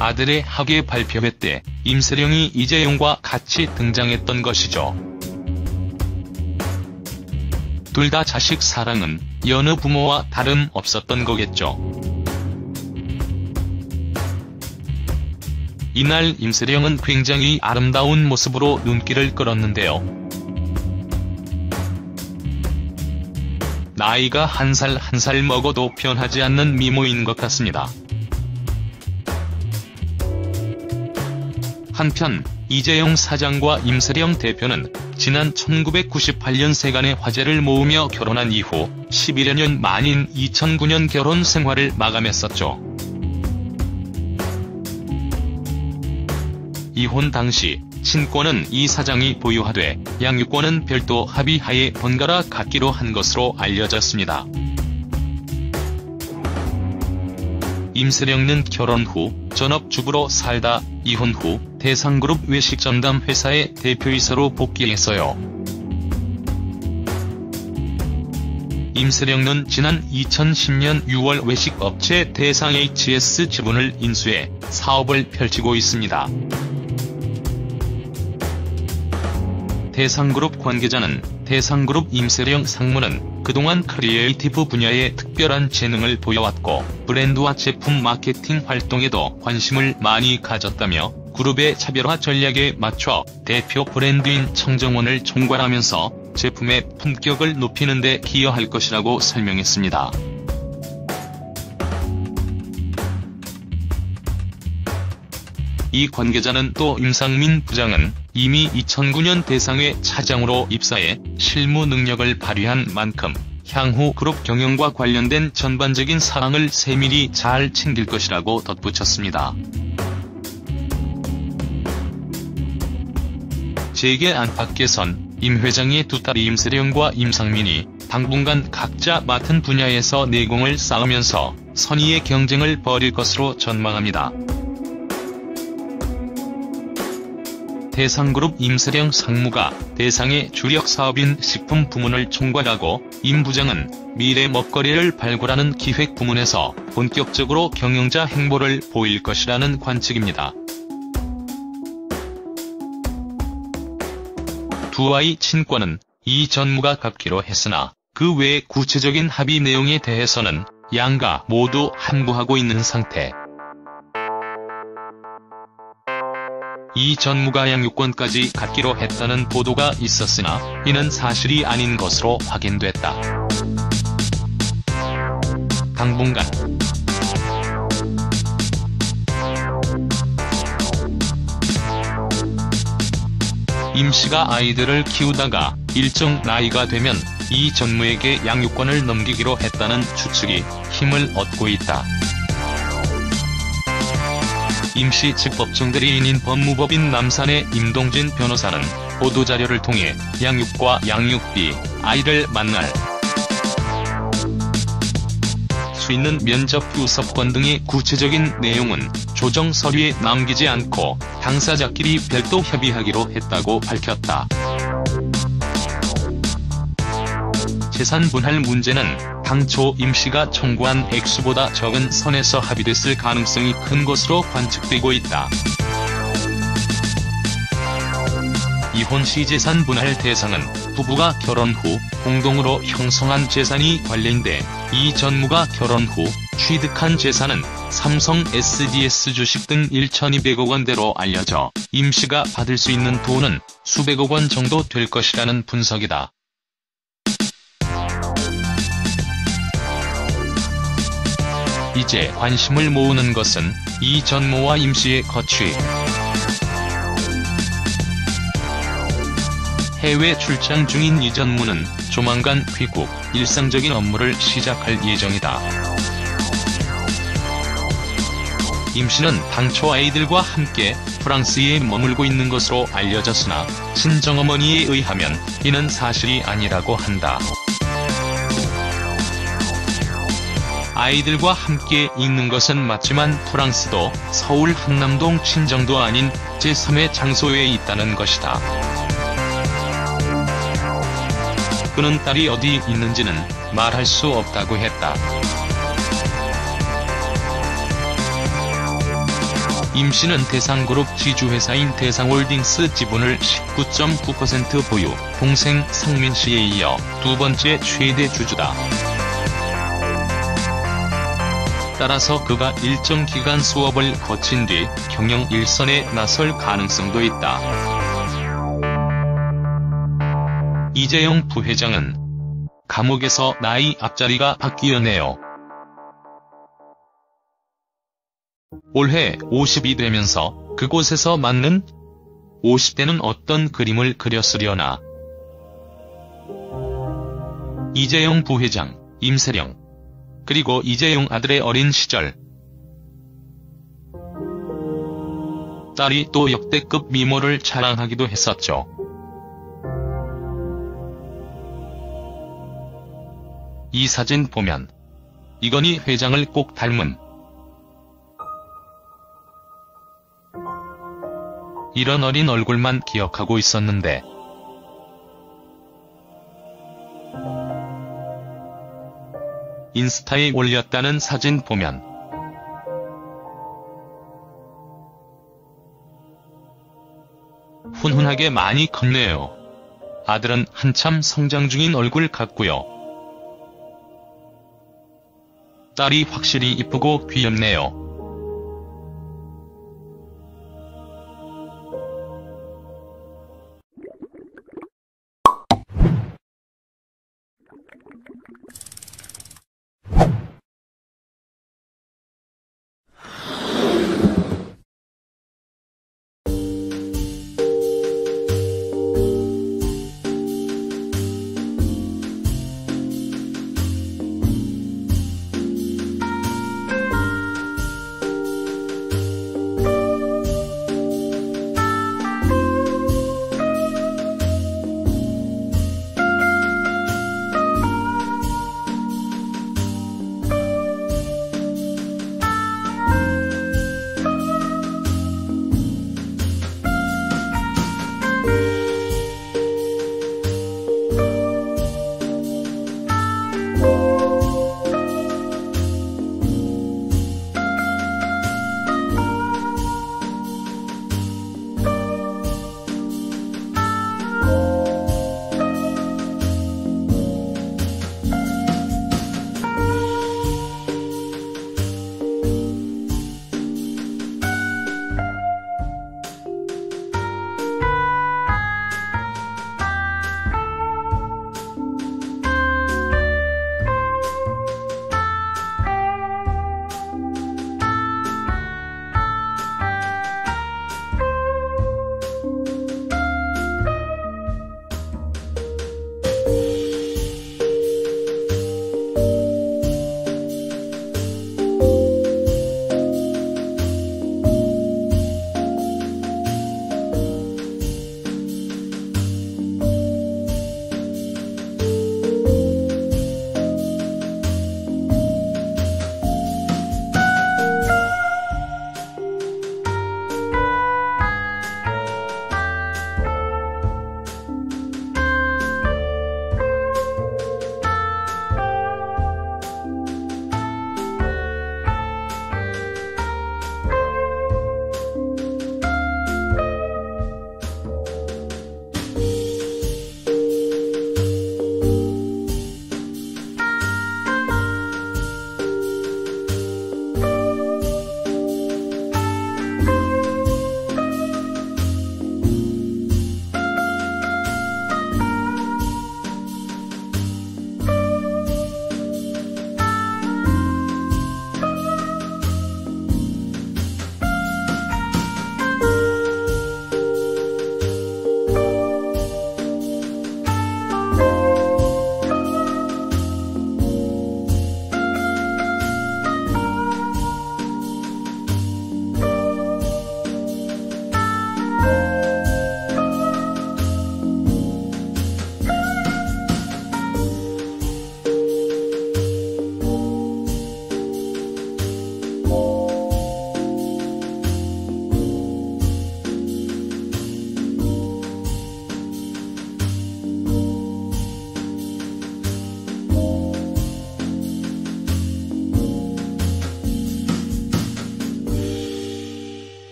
아들의 학예 발표회 때 임세령이 이재용과 같이 등장했던 것이죠. 둘 다 자식 사랑은 여느 부모와 다름없었던 거겠죠. 이날 임세령은 굉장히 아름다운 모습으로 눈길을 끌었는데요. 나이가 한 살 먹어도 변하지 않는 미모인 것 같습니다. 한편 이재용 사장과 임세령 대표는 지난 1998년 세간의 화제를 모으며 결혼한 이후 11여 년 만인 2009년 결혼 생활을 마감했었죠. 이혼 당시 친권은 이 사장이 보유하되 양육권은 별도 합의하에 번갈아 갖기로 한 것으로 알려졌습니다. 임세령은 결혼 후 전업주부로 살다 이혼 후 대상그룹 외식전담 회사의 대표이사로 복귀했어요. 임세령은 지난 2010년 6월 외식업체 대상 HS 지분을 인수해 사업을 펼치고 있습니다. 대상그룹 관계자는 대상그룹 임세령 상무는 그동안 크리에이티브 분야에 특별한 재능을 보여왔고 브랜드와 제품 마케팅 활동에도 관심을 많이 가졌다며 그룹의 차별화 전략에 맞춰 대표 브랜드인 청정원을 총괄하면서 제품의 품격을 높이는 데 기여할 것이라고 설명했습니다. 이 관계자는 또 임상민 부장은 이미 2009년 대상회 차장으로 입사해 실무 능력을 발휘한 만큼 향후 그룹 경영과 관련된 전반적인 사항을 세밀히 잘 챙길 것이라고 덧붙였습니다. 재계 안팎에선 임 회장의 두 딸 임세령과 임상민이 당분간 각자 맡은 분야에서 내공을 쌓으면서 선의의 경쟁을 벌일 것으로 전망합니다. 대상그룹 임세령 상무가 대상의 주력 사업인 식품 부문을 총괄하고 임 부장은 미래 먹거리를 발굴하는 기획 부문에서 본격적으로 경영자 행보를 보일 것이라는 관측입니다. 두 아이 친권은 이 전무가 갖기로 했으나 그 외 구체적인 합의 내용에 대해서는 양가 모두 함구하고 있는 상태. 이 전무가 양육권까지 갖기로 했다는 보도가 있었으나 이는 사실이 아닌 것으로 확인됐다. 당분간 임 씨가 아이들을 키우다가 일정 나이가 되면 이 전무에게 양육권을 넘기기로 했다는 추측이 힘을 얻고 있다. 임 씨 측 법정 대리인인 법무법인 남산의 임동진 변호사는 보도자료를 통해 양육과 양육비, 아이를 만날 수 있는 면접 우선권 등의 구체적인 내용은 조정 서류에 남기지 않고 당사자끼리 별도 협의하기로 했다고 밝혔다. 재산 분할 문제는 당초 임 씨가 청구한 액수보다 적은 선에서 합의됐을 가능성이 큰 것으로 관측되고 있다. 이혼 시 재산 분할 대상은 부부가 결혼 후 공동으로 형성한 재산이 관련돼 이 전무가 결혼 후 취득한 재산은 삼성 SDS 주식 등 1,200억 원대로 알려져 임 씨가 받을 수 있는 돈은 수백억 원 정도 될 것이라는 분석이다. 이제 관심을 모으는 것은 이 전무와 임 씨의 거취. 해외 출장 중인 이 전무는 조만간 귀국, 일상적인 업무를 시작할 예정이다. 임 씨는 당초 아이들과 함께 프랑스에 머물고 있는 것으로 알려졌으나 친정어머니에 의하면 이는 사실이 아니라고 한다. 아이들과 함께 있는 것은 맞지만 프랑스도 서울 한남동 친정도 아닌 제3의 장소에 있다는 것이다. 그는 딸이 어디 있는지는 말할 수 없다고 했다. 임 씨는 대상그룹 지주회사인 대상홀딩스 지분을 19.9% 보유, 동생 상민 씨에 이어 두 번째 최대 주주다. 따라서 그가 일정 기간 수업을 거친 뒤 경영 일선에 나설 가능성도 있다. 이재용 부회장은 감옥에서 나이 앞자리가 바뀌었네요. 올해 50이 되면서 그곳에서 맞는 50대는 어떤 그림을 그렸으려나. 이재용 부회장, 임세령, 그리고 이재용 아들의 어린 시절. 딸이 또 역대급 미모를 자랑하기도 했었죠. 이 사진 보면 이건희 회장을 꼭 닮은 이런 어린 얼굴만 기억하고 있었는데 인스타에 올렸다는 사진 보면 훈훈하게 많이 컸네요. 아들은 한참 성장 중인 얼굴 같고요. 딸이 확실히 이쁘고 귀엽네요.